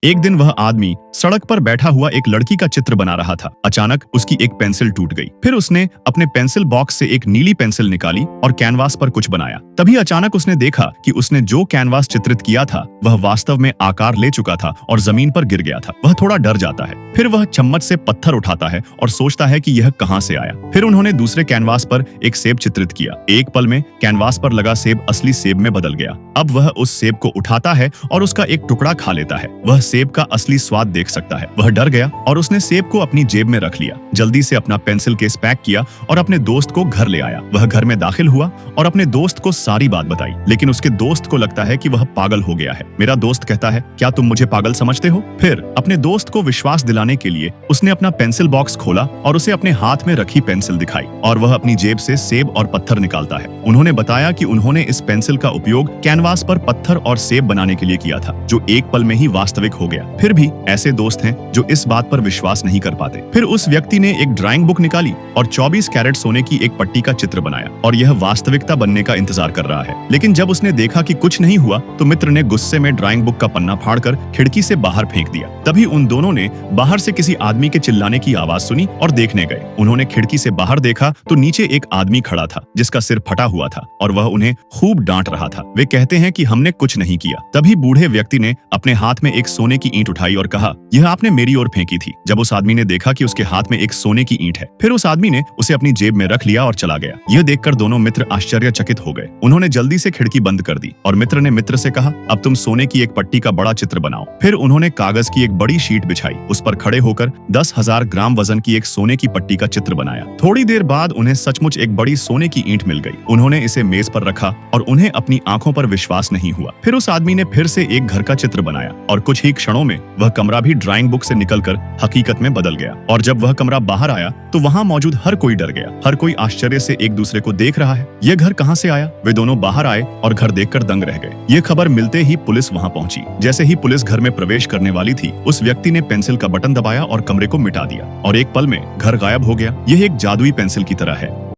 एक दिन वह आदमी सड़क पर बैठा हुआ एक लड़की का चित्र बना रहा था। अचानक उसकी एक पेंसिल टूट गई। फिर उसने अपने पेंसिल बॉक्स से एक नीली पेंसिल निकाली और कैनवास पर कुछ बनाया। तभी अचानक उसने देखा कि उसने जो कैनवास चित्रित किया था वह वास्तव में आकार ले चुका था और जमीन पर गिर गया था। वह थोड़ा डर जाता है। फिर वह चम्मच से पत्थर उठाता है और सोचता है कि यह कहां से आया। फिर उन्होंने दूसरे कैनवास पर एक सेब चित्रित किया। एक पल में कैनवास पर लगा सेब असली सेब में बदल गया। अब वह उस सेब को उठाता है और उसका एक टुकड़ा खा लेता है। वह सेब का असली स्वाद देख सकता है। वह डर गया और उसने सेब को अपनी जेब में रख लिया। जल्दी से अपना पेंसिल केस पैक किया और अपने दोस्त को घर ले आया। वह घर में दाखिल हुआ और अपने दोस्त को सारी बात बताई, लेकिन उसके दोस्त को लगता है कि वह पागल हो गया है। मेरा दोस्त कहता है, क्या तुम मुझे पागल समझते हो? फिर अपने दोस्त को विश्वास दिलाने के लिए उसने अपना पेंसिल बॉक्स खोला और उसे अपने हाथ में रखी पेंसिल दिखाई और वह अपनी जेब से सेब और पत्थर निकालता है। उन्होंने बताया कि उन्होंने इस पेंसिल का उपयोग कैनवास पर पत्थर और सेब बनाने के लिए किया था, जो एक पल में ही वास्तविक हो गया। फिर भी ऐसे दोस्त हैं जो इस बात पर विश्वास नहीं कर पाते। फिर उस व्यक्ति ने एक ड्राइंग बुक निकाली और 24 कैरेट सोने की एक पट्टी का चित्र बनाया और यह वास्तविकता बनने का इंतजार कर रहा है। लेकिन जब उसने देखा कि कुछ नहीं हुआ तो मित्र ने गुस्से में ड्राइंग बुक का पन्ना फाड़कर खिड़की से बाहर फेंक दिया। तभी उन दोनों ने बाहर से किसी आदमी के चिल्लाने की आवाज सुनी और देखने गए। उन्होंने खिड़की से बाहर देखा तो नीचे एक आदमी खड़ा था जिसका सिर फटा हुआ था और वह उन्हें खूब डांट रहा था। वे कहते हैं कि हमने कुछ नहीं किया। तभी बूढ़े व्यक्ति ने अपने हाथ में एक सोने की ईंट उठाई और कहा, यह आपने मेरी ओर फेंकी थी। जब उस आदमी ने देखा कि उसके हाथ में एक सोने की ईंट है, फिर उस आदमी ने उसे अपनी जेब में रख लिया और चला गया। यह देखकर दोनों मित्र आश्चर्यचकित हो गए। उन्होंने जल्दी से खिड़की बंद कर दी और मित्र ने मित्र से कहा, अब तुम सोने की एक पट्टी का बड़ा चित्र बनाओ। फिर उन्होंने कागज की एक बड़ी शीट बिछाई। उस पर खड़े होकर 10,000 ग्राम वजन की एक सोने की पट्टी का चित्र बनाया। थोड़ी देर बाद उन्हें सचमुच एक बड़ी सोने की ईंट मिल गई। उन्होंने इसे मेज पर रखा और उन्हें अपनी आंखों पर विश्वास नहीं हुआ। फिर उस आदमी ने फिर से एक घर का चित्र बनाया और कुछ ही क्षणों में वह कमरा भी ड्राइंग बुक से निकलकर हकीकत में बदल गया। और जब वह कमरा बाहर आया तो वहां मौजूद हर कोई डर गया। हर कोई आश्चर्य से एक दूसरे को देख रहा है। यह घर कहां से आया? वे दोनों बाहर आए और घर देखकर दंग रह गए। यह खबर मिलते ही पुलिस वहां पहुंची। जैसे ही पुलिस घर में प्रवेश करने वाली थी, उस व्यक्ति ने पेंसिल का बटन दबाया और कमरे को मिटा दिया और एक पल में घर गायब हो गया। यह एक जादुई पेंसिल की तरह है।